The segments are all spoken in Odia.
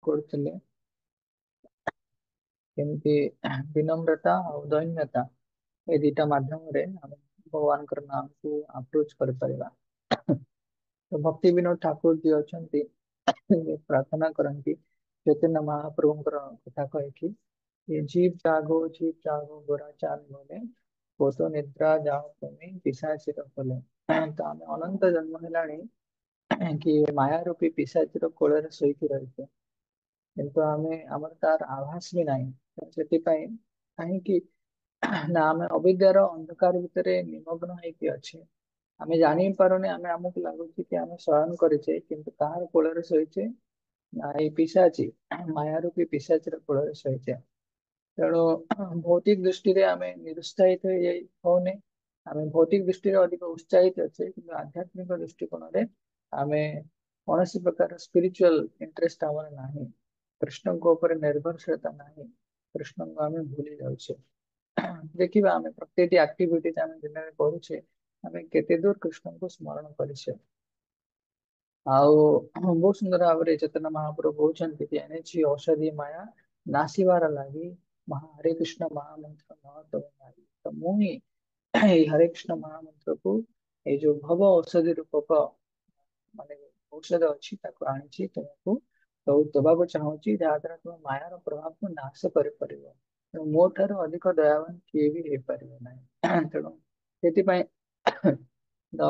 କରୁଥିଲେ କେମିତି ବିନମ୍ରତା ଆଉ ଦୈନ୍ୟତା ଏ ଦିଟା ମାଧ୍ୟମରେ ଆମେ ଭଗବାନଙ୍କର ନାମକୁ ଆପ୍ରୋଚ କରିପାରିବା। ତ ଭକ୍ତି ବିନୋଦ ଠାକୁର ଯିଏ ଅଛନ୍ତି ପ୍ରାର୍ଥନା କରନ୍ତି ଚୈତନ୍ୟ ମହାପ୍ରଭୁଙ୍କର କଥା କହିକି जीव जागो गोरा चाल बोले वो तो निद्रा जाओ तुम्हें पिशाचिर बोले। तो आम अनंत जन्म हेलाणी कि माया रूपी पिशाचिर कोଳରେ ଶୋଇକି ରହିଛେ କିନ୍ତୁ ଆମେ ଆମର ତାର ଆଭାସ ବି ନାହିଁ। ତ ସେଥିପାଇଁ କାହିଁକି ନା ଆମେ ଅବିଦ୍ୟାର ଅନ୍ଧକାର ଭିତରେ ନିମଗ୍ନ ହେଇକି ଅଛେ। ଆମେ ଜାଣି ହିଁ ପାରୁନେ, ଆମେ ଆମକୁ ଲାଗୁଛି କି ଆମେ ଶୟନ କରିଛେ କିନ୍ତୁ କାହାର କୋଳରେ ଶୋଇଛେ ନା ଏଇ ପିଶାଚି ମାୟା ରୂପୀ ପିଶାଚିର କୋଳରେ ଶୋଇଛେ। ତେଣୁ ଭୌତିକ ଦୃଷ୍ଟିରେ ଆମେ ନିରୁତ୍ସାହିତ ହେଇଯାଇ ହଉନେ, ଆମେ ଭୌତିକ ଦୃଷ୍ଟିରେ ଅଧିକ ଉତ୍ସାହିତ ଅଛେ କିନ୍ତୁ ଆଧ୍ୟାତ୍ମିକ ଦୃଷ୍ଟିକୋଣରେ ଆମେ କୌଣସି ପ୍ରକାର ସ୍ପିରିଚୁଆଲ ଇଣ୍ଟରେଷ୍ଟ ଆମର ନାହିଁ, କୃଷ୍ଣଙ୍କ ଉପରେ ନିର୍ଭରଶୀଳତା ନାହିଁ, କୃଷ୍ଣଙ୍କୁ ଆମେ ଭୁଲି ଯାଉଛେ। ଦେଖିବା ଆମେ ପ୍ରତ୍ୟେକଟି ଆକ୍ଟିଭିଟି ଆମେ ଦିନରେ କରୁଛେ ଆମେ କେତେ ଦୂର କୃଷ୍ଣଙ୍କୁ ସ୍ମରଣ କରିଛେ। ଆଉ ବହୁତ ସୁନ୍ଦର ଭାବରେ ଚୈତନ୍ୟ ମହାପ୍ରଭୁ କହୁଛନ୍ତି କି ଏନେଛି ଔଷଧି ମାୟା ନାସିବାର ଲାଗି ହରେ କୃଷ୍ଣ ମହାମନ୍ତ୍ର ମହତ ନାରୀ। ତ ମୁଁ ହିଁ ଏଇ ହରେ କୃଷ୍ଣ ମହାମନ୍ତ୍ରକୁ ଏଇ ଯୋଉ ଭବ ଔଷଧି ରୂପକ ମାନେ ଔଷଧ ଅଛି ତାକୁ ଆଣିଛି ତୁମକୁ ଦେବାକୁ ଚାହୁଁଛି, ଯାହା ଦ୍ୱାରା ତୁମ ମାୟାର ପ୍ରଭାବକୁ ନାଶ କରିପାରିବ। ତେଣୁ ମୋ ଠାରୁ ଅଧିକ ଦୟାବାନ କିଏ ବି ହେଇପାରିବ ନାହିଁ। ତେଣୁ ସେଥିପାଇଁ ତ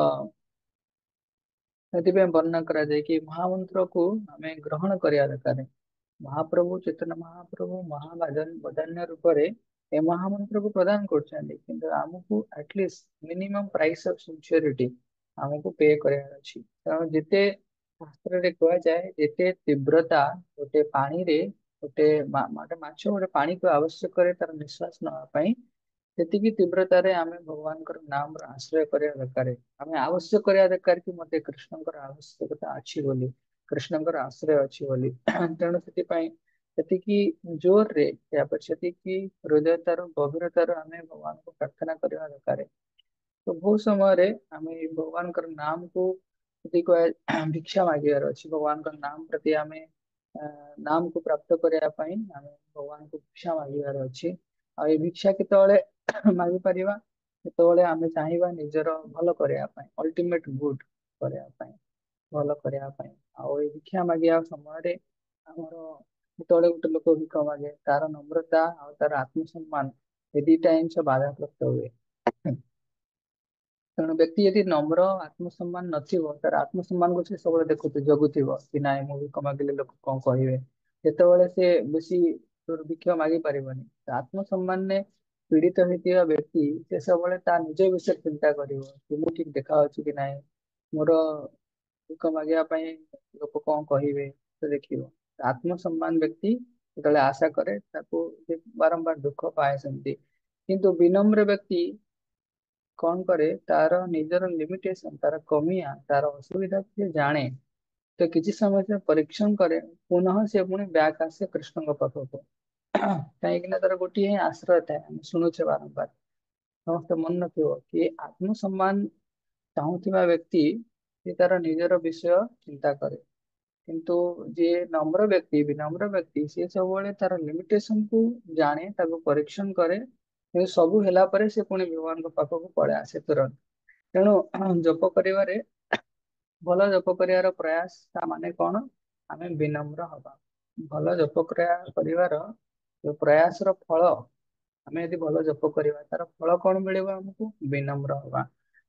ସେଥିପାଇଁ ବର୍ଣ୍ଣନା କରାଯାଏ କି ମହାମନ୍ତ୍ରକୁ ଆମେ ଗ୍ରହଣ କରିବା ଦରକାର। ମହାପ୍ରଭୁ ଚୈତନ୍ୟ ମହାପ୍ରଭୁ ବଦାନ୍ୟ ରୂପରେ ଏ ମହାମନ୍ତ୍ରକୁ ପ୍ରଦାନ କରୁଛନ୍ତି, କିନ୍ତୁ ଆମକୁ at least minimum price of sincerity ଆମକୁ ପେ କରିବାର ଅଛି। କାରଣ ଯେତେ ଶାସ୍ତ୍ରରେ କୁହାଯାଏ ଯେତେ ତୀବ୍ରତା ଗୋଟେ ପାଣିରେ ଗୋଟେ ମାଛ ଗୋଟେ ପାଣିକୁ ଆବଶ୍ୟକ କରେ ତାର ନିଶ୍ୱାସ ନେବା ପାଇଁ, ସେତିକି ତୀବ୍ରତାରେ ଆମେ ଭଗବାନଙ୍କର ନାମର ଆଶ୍ରୟ କରିବା ଦରକାର। ଆମେ ଆବଶ୍ୟକ କରିବା ଦରକାର କି ମତେ କୃଷ୍ଣଙ୍କର ଆବଶ୍ୟକତା ଅଛି ବୋଲି, କୃଷ୍ଣଙ୍କର ଆଶ୍ରୟ ଅଛି ବୋଲି। ତେଣୁ ସେଥିପାଇଁ ସେତିକି ଜୋରରେ ସେତିକି ହୃଦୟତାର ଗଭୀରତାର ଆମେ ଭଗବାନଙ୍କୁ ପ୍ରାର୍ଥନା କରିବା ଦରକାର। ତ ବହୁତ ସମୟରେ ଆମେ ଭଗବାନଙ୍କର ନାମକୁ ଭିକ୍ଷା ମାଗିବାର ଅଛି। ଭଗବାନଙ୍କର ନାମ ପ୍ରତି ଆମେ ନାମକୁ ପ୍ରାପ୍ତ କରିବା ପାଇଁ ଆମେ ଭଗବାନଙ୍କୁ ଭିକ୍ଷା ମାଗିବାର ଅଛି। ଆଉ ଏ ଭିକ୍ଷା କେତେବେଳେ ମାଗିପାରିବା ଯେତେବେଳେ ଆମେ ଚାହିଁବା ନିଜର ଭଲ କରିବା ପାଇଁ, ଅଲ୍ଟିମେଟ ଗୁଡ କରିବା ପାଇଁ, ଭଲ କରିବା ପାଇଁ। ଆଉ ଏଇ ଭିକ୍ଷା ମାଗିବା ସମୟରେ ଆମର ଯେତେବେଳେ ଗୋଟେ ଲୋକ ଭିକ ମାଗେ ତାର ନମ୍ରତା ଆଉ ତାର ଆତ୍ମସମ୍ମାନ ଏ ଦିଟା ଜିନିଷ ବାଧାପ୍ରାପ୍ତ ହୁଏ। ତେଣୁ ବ୍ୟକ୍ତି ଯଦି ନମ୍ର ଆତ୍ମସମ୍ମାନ ନଥିବ, ତାର ଆତ୍ମସମ୍ମାନକୁ ସେ ସବୁବେଳେ ଦେଖୁଥିବ, ଜଗୁଥିବ କି ନାଇଁ ମୁଁ ଭିକ ମାଗିଲେ ଲୋକ କଣ କହିବେ, ଯେତେବେଳେ ସେ ବେଶୀ ଦୁର୍ଭିକ୍ଷ ମାଗି ପାରିବନି। ଆତ୍ମସମ୍ମାନରେ ପୀଡିତ ହେଇଥିବା ବ୍ୟକ୍ତି ସେ ସବୁବେଳେ ତା ନିଜ ବିଷୟରେ ଚିନ୍ତା କରିବ କି ମୁଁ ଠିକ ଦେଖାଯାଉଛି କି ନାହିଁ, ମୋର ଭିକ ମାଗିବା ପାଇଁ ଲୋକ କଣ କହିବେ, ସେ ଦେଖିବ। ଆତ୍ମସମ୍ମାନ ବ୍ୟକ୍ତି ଯେତେବେଳେ ଆଶା କରେ ତାକୁ ସେ ବାରମ୍ବାର ଦୁଃଖ ପାଏ ସେମିତି। କିନ୍ତୁ ବିନମ୍ର ବ୍ୟକ୍ତି କଣ କରେ, ତାର ନିଜର ଲିମିଟେସନ, ତାର କମିଆ, ତାର ଅସୁବିଧା ସେ ଜାଣେ। ତ କିଛି ସମୟ ସେ ପରୀକ୍ଷଣ କରେ, ପୁନଃ ସେ ପୁଣି ବ୍ୟାକ୍ ଆସେ କୃଷ୍ଣଙ୍କ ପାଖକୁ। କାହିଁକି ନା ତାର ଗୋଟିଏ ହିଁ ଆଶ୍ରୟ ଥାଏ, ଆମେ ଶୁଣୁଛେ ବାରମ୍ବାର। ସମସ୍ତେ ମନେ ରଖିବ କି ଆତ୍ମସମ୍ମାନ ଚାହୁଁଥିବା ବ୍ୟକ୍ତି ସେ ତାର ନିଜର ବିଷୟ ଚିନ୍ତା କରେ, କିନ୍ତୁ ଯିଏ ନମ୍ର ବ୍ୟକ୍ତି ବିନମ୍ର ବ୍ୟକ୍ତି ସିଏ ସବୁବେଳେ ତାର ଲିମିଟେସନ କୁ ଜାଣେ, ତାକୁ ପରୀକ୍ଷଣ କରେ, କିନ୍ତୁ ସବୁ ହେଲା ପରେ ସେ ପୁଣି ଭଗବାନଙ୍କ ପାଖକୁ ପଳେଇ ଆସେ ତୁରନ୍ତ। ତେଣୁ ଜପ କରିବାରେ ଭଲ ଜପ କରିବାର ପ୍ରୟାସ ତା ମାନେ କଣ, ଆମେ ବିନମ୍ର ହବା। ଭଲ ଜପ କରିବାର ଯୋଉ ପ୍ରୟାସର ଫଳ, ଆମେ ଯଦି ଭଲ ଜପ କରିବା ତାର ଫଳ କଣ ମିଳିବ ଆମକୁ, ବିନମ୍ର ହବା।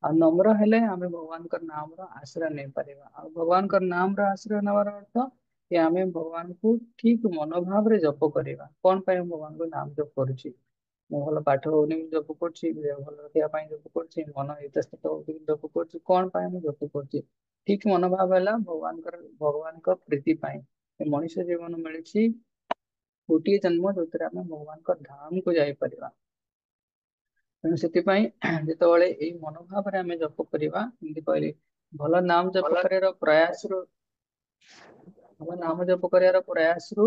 ଆଉ ନମ୍ର ହେଲେ ଆମେ ଭଗବାନଙ୍କର ନାମର ଆଶ୍ରୟ ନେଇପାରିବା। ଆଉ ଭଗବାନଙ୍କର ନାମର ଆଶ୍ରୟ ନେବାର ଅର୍ଥ କି ଆମେ ଭଗବାନଙ୍କୁ ଠିକ ମନୋଭାବରେ ଜପ କରିବା। କଣ ପାଇଁ ମୁଁ ଭଗବାନଙ୍କୁ ନାମ ଜପ କରୁଛି, ମୁଁ ଭଲ ପାଠ ହଉନି ମୁଁ ଜପ କରୁଛି, ଦେହ ଭଲ ରଖିବା ପାଇଁ ଜପ କରୁଛି, ମନ ଇତସ୍ତତ ହଉଛି ଜପ କରୁଛି, କଣ ପାଇଁ ମୁଁ ଜପ କରୁଛି? ଠିକ ମନୋଭାବ ହେଲା ଭଗବାନଙ୍କ ପ୍ରୀତି ପାଇଁ। ଏ ମଣିଷ ଜୀବନ ମିଳିଛି ଗୋଟିଏ ଜନ୍ମ ଯୋଉଥିରେ ଆମେ ଭଗବାନଙ୍କ ଧାମକୁ ଯାଇପାରିବା। ତେଣୁ ସେଥିପାଇଁ ଯେତେବେଳେ ଏଇ ମନୋଭାବରେ ଆମେ ଜପ କରିବା, ଯେମିତି କହିଲି ଭଲ ନାମ ଜପ ଭଲ କରିବାର ପ୍ରୟାସରୁ ଭଲ ନାମ ଜପ କରିବାର ପ୍ରୟାସରୁ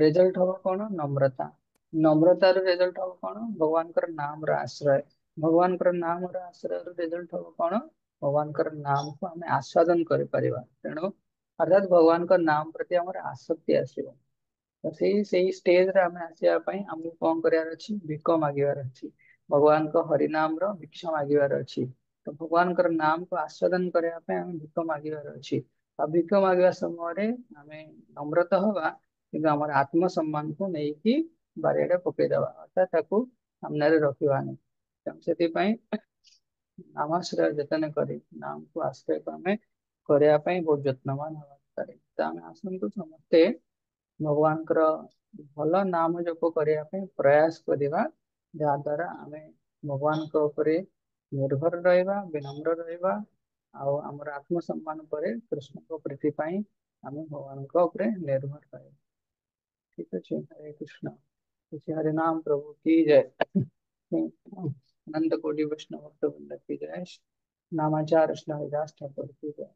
ରେଜଲ୍ଟ ହବ କଣ, ନମ୍ରତା। ନମ୍ରତାର ରେଜଲ୍ଟ ହବ କଣ, ଭଗବାନଙ୍କର ନାମର ଆଶ୍ରୟ। ଭଗବାନଙ୍କର ନାମର ଆଶ୍ରୟର ରେଜଲ୍ଟ ହବ କଣ, ଭଗବାନଙ୍କର ନାମକୁ ଆମେ ଆସ୍ୱାଦନ କରିପାରିବା। ତେଣୁ ଅର୍ଥାତ ଭଗବାନଙ୍କ ନାମ ପ୍ରତି ଆମର ଆସକ୍ତି ଆସିବ। ତ ସେଇ ଷ୍ଟେଜରେ ଆମେ ଆସିବା ପାଇଁ ଆମକୁ କଣ କରିବାର ଅଛି? ଭିକ ମାଗିବାର ଅଛି। ଭଗବାନଙ୍କ ହରିନାମର ଭିକ୍ଷା ମାଗିବାର ଅଛି। ତ ଭଗବାନଙ୍କର ନାମକୁ ଆସ୍ୱାଦନ କରିବା ପାଇଁ ଆମେ ଭିକ ମାଗିବାର ଅଛି। ଆଉ ଭିକ ମାଗିବା ସମୟରେ ଆମେ ନମ୍ରତ ହବା, କିନ୍ତୁ ଆମର ଆତ୍ମସମ୍ମାନକୁ ନେଇକି ବାରିଆଡେ ପକେଇଦବା, ଅର୍ଥାତ୍ ତାକୁ ସାମ୍ନାରେ ରଖିବାନି। ତେଣୁ ସେଥିପାଇଁ ନାମାଶ୍ରୟ ଯତନ କରି ନାମକୁ ଆଶ୍ରୟ ଆମେ କରିବା ପାଇଁ ବହୁତ ଯତ୍ନବାନ ହେବା ଦରକାର। ତ ଆମେ ଆସନ୍ତୁ ସମସ୍ତେ ଭଗବାନଙ୍କର ଭଲ ନାମ ଜପ କରିବା ପାଇଁ ପ୍ରୟାସ କରିବା, ଯାହା ଦ୍ୱାରା ଆମେ ଭଗବାନଙ୍କ ଉପରେ ନିର୍ଭର ରହିବା, ବିନମ୍ର ରହିବା, ଆଉ ଆମର ଆତ୍ମସମ୍ମାନ ପରେ କୃଷ୍ଣଙ୍କ ପ୍ରୀତି ପାଇଁ ଆମେ ଭଗବାନଙ୍କ ଉପରେ ନିର୍ଭର ରହିବା। ठीक है जी, हरे कृष्णा। श्री हरे नाम प्रभु की जय। अनंत कोटि वैष्णव भक्त वृंद की जय। नामाचार कृष्ण हरिदास ठाकुर की जय।